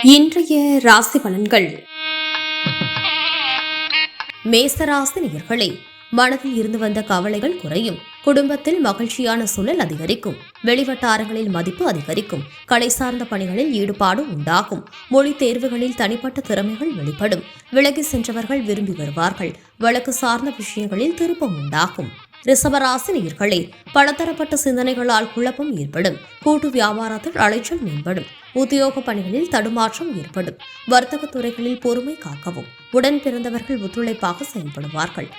இன்றைய ராசி பலன்கள். மேசராசி நேயர்களே, மனதில் இருந்து வந்த கவலைகள் குறையும். குடும்பத்தில் மகிழ்ச்சியான சூழல் அதிகரிக்கும். வெளிவட்டாரங்களில் மதிப்பு அதிகரிக்கும். கலை சார்ந்த பணிகளில் ஈடுபாடு உண்டாகும். மொழி தேர்வுகளில் தனிப்பட்ட திறமைகள் வெளிப்படும். விலகி சென்றவர்கள் விரும்பி வருவார்கள். வழக்கு சார்ந்த விஷயங்களில் திருப்பம் உண்டாகும். ரிஷபராசி நேயர்களே, பலதரப்பட்ட சிந்தனைகளால் குழப்பம் ஏற்படும். கூட்டு வியாபாரத்தில் அலைச்சல் மேம்படும். உத்தியோக பணிகளில் தடுமாற்றம் ஏற்படும். வர்த்தக துறைகளில் பொறுமை காக்கவும். உடன் பிறந்தவர்கள் ஒத்துழைப்பாக செயல்படுவார்கள்.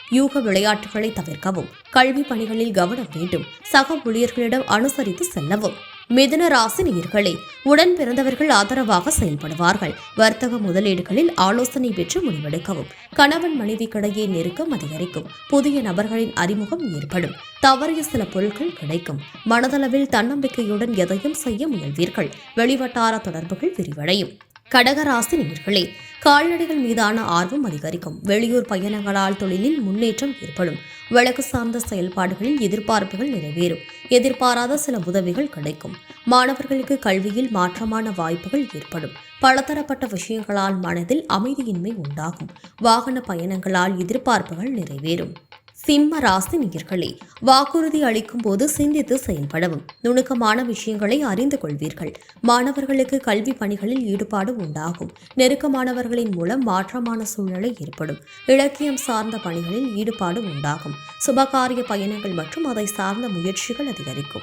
யூக விளையாட்டுகளை தவிர்க்கவும். கல்வி பணிகளில் கவனம் வேண்டும். சக ஊழியர்களிடம் அனுசரித்து செல்லவும். மிதுன ராசி நேயர்களே, உடன் பிறந்தவர்கள் ஆதரவாக செயல்படுவார்கள். வர்த்தக முதலீடுகளில் ஆலோசனை பெற்று முடிவெடுக்கவும். கணவன் மனைவிக்கிடையே நெருக்கம் அதிகரிக்கும். புதிய நபர்களின் அறிமுகம் ஏற்படும். தவறிய சில பொருட்கள் கிடைக்கும். மனதளவில் தன்னம்பிக்கையுடன் எதையும் செய்ய முயல்வீர்கள். வெளிவட்டார தொடர்புகள் விரிவடையும். கடகராசி நேயர்களே, கால்நடைகள் மீதான ஆர்வம் அதிகரிக்கும். வெளியூர் பயணங்களால் தொழிலில் முன்னேற்றம் ஏற்படும். வழக்கு சார்ந்த செயல்பாடுகளில் எதிர்பார்ப்புகள் நிறைவேறும். எதிர்பாராத சில உதவிகள் கிடைக்கும். மாணவர்களுக்கு கல்வியில் மாற்றமான வாய்ப்புகள் ஏற்படும். பலதரப்பட்ட விஷயங்களால் மனதில் அமைதியின்மை உண்டாகும். வாகன பயணங்களால் எதிர்பார்ப்புகள் நிறைவேறும். சிம்ம ராசி நேயர்களே, வாக்குறுதி அளிக்கும் போது சிந்தித்து செயல்படவும். நுணுக்கமான விஷயங்களை அறிந்து கொள்வீர்கள். மாணவர்களுக்கு கல்வி பணிகளில் ஈடுபாடு உண்டாகும். நெருக்கமானவர்களின் மூலம் மாற்றமான சூழ்நிலை ஏற்படும். இலக்கியம் சார்ந்த பணிகளில் ஈடுபாடு உண்டாகும். சுபகாரிய பயணங்கள் மற்றும் அதை சார்ந்த முயற்சிகள் அதிகரிக்கும்.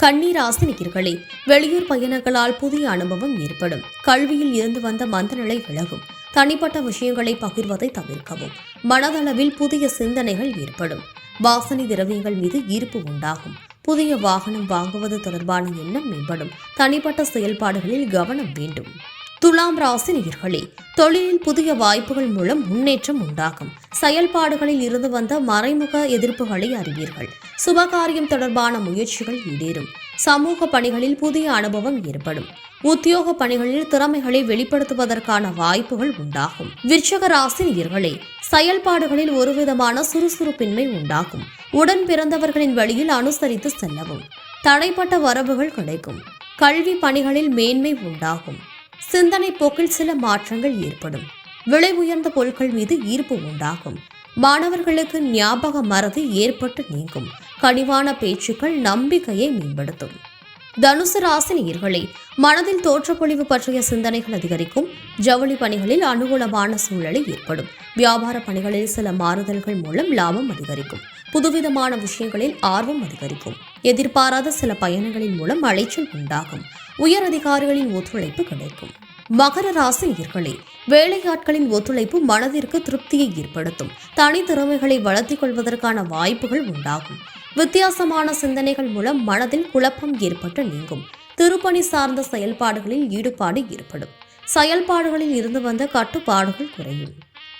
கன்னிராசி நேயர்களே, வெளியூர் பயணங்களால் புதிய அனுபவம் ஏற்படும். கல்வியில் இருந்து வந்த மந்தநிலை விலகும். தனிப்பட்ட விஷயங்களை பகிர்வதை தவிர்க்கவும். மனதளவில் புதிய சிந்தனைகள் ஏற்படும். வாசனை திரவியங்கள் மீது ஈர்ப்பு உண்டாகும். புதிய வாகனம் வாங்குவது தொடர்பான எண்ணம் மேம்படும். தனிப்பட்ட செயல்பாடுகளில் கவனம் வேண்டும். துலாம் ராசி நேயர்களே, தொழிலில் புதிய வாய்ப்புகள் மூலம் முன்னேற்றம் உண்டாகும். செயல்பாடுகளில் இருந்து வந்த மறைமுக எதிர்ப்புகளை அறிவீர்கள். சுபகாரியம் தொடர்பான முயற்சிகள் ஈடேறும். சமூக பணிகளில் புதிய அனுபவம் ஏற்படும். உத்தியோக பணிகளில் திறமைகளை வெளிப்படுத்துவதற்கான வாய்ப்புகள் உண்டாகும். விருச்சிக ராசி நேயர்களே, செயல்பாடுகளில் ஒருவிதமான சுறுசுறுப்பின்மை உண்டாகும். உடன் பிறந்தவர்களின் வழியில் அனுசரித்து செல்லவும். தடைப்பட்ட வரவுகள் கிடைக்கும். கல்வி பணிகளில் மேன்மை உண்டாகும். சிந்தனை போக்கில் சில மாற்றங்கள் ஏற்படும். விலை உயர்ந்த பொருட்கள் மீது ஈர்ப்பு உண்டாகும். மாணவர்களுக்கு ஞாபக மறதி ஏற்பட்டு நீங்கும். கனிவான பேச்சுக்கள் நம்பிக்கையை மேம்படுத்தும். தனுசு ராசி நேயர்களே, மனதில் தோற்றப்பொழிவு பற்றிய சிந்தனைகள் அதிகரிக்கும். ஜவுளி பணிகளில் அனுகூலமான சூழலை ஏற்படும். வியாபார பணிகளில் சில மாறுதல்கள் மூலம் லாபம் அதிகரிக்கும். புதுவிதமான விஷயங்களில் ஆர்வம் அதிகரிக்கும். எதிர்பாராத சில பயணங்களின் மூலம் அலைச்சல் உண்டாகும். உயர் அதிகாரிகளின் ஒத்துழைப்பு கிடைக்கும். மகர ராசி நேயர்களே, வேலையாட்களின் ஒத்துழைப்பு மனதிற்கு திருப்தியை ஏற்படுத்தும். தனித்திறமைகளை வளர்த்திக் கொள்வதற்கான வாய்ப்புகள் உண்டாகும். வித்தியாசமான சிந்தனைகள் மூலம் மனதில் குழப்பம் ஏற்பட்டு நீங்கும். திருப்பணி சார்ந்த செயல்பாடுகளில் ஈடுபாடு ஏற்படும். செயல்பாடுகளில் இருந்து வந்த கட்டுப்பாடுகள் குறையும்.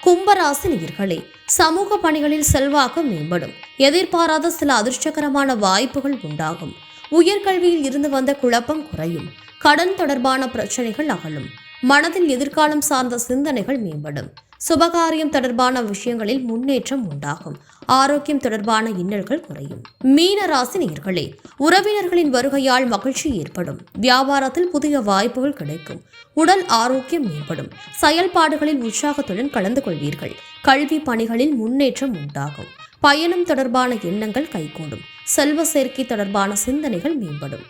கும்பராசி நேயர்களே, சமூக பணிகளில் செல்வாக்கு மேம்படும். எதிர்பாராத சில அதிர்ஷ்டகரமான வாய்ப்புகள் உண்டாகும். உயர்கல்வியில் இருந்து வந்த குழப்பம் குறையும். கடன் தொடர்பான பிரச்சனைகள் அகலும். மனதில் எதிர்காலம் சார்ந்த சிந்தனைகள் மேம்படும். சுபகாரியம் தொடர்பான விஷயங்களில் முன்னேற்றம் உண்டாகும். ஆரோக்கியம் தொடர்பான இன்னல்கள் குறையும். மீன ராசி நேயர்களே, உறவினர்களின் வருகையால் மகிழ்ச்சி ஏற்படும். வியாபாரத்தில் புதிய வாய்ப்புகள் கிடைக்கும். உடல் ஆரோக்கியம் மேம்படும். செயல்பாடுகளில் உற்சாகத்துடன் கலந்து கொள்வீர்கள். கல்வி பணிகளில் முன்னேற்றம் உண்டாகும். பயணம் தொடர்பான எண்ணங்கள் கைகூடும். செல்வ சேர்க்கை தொடர்பான சிந்தனைகள் மேம்படும்.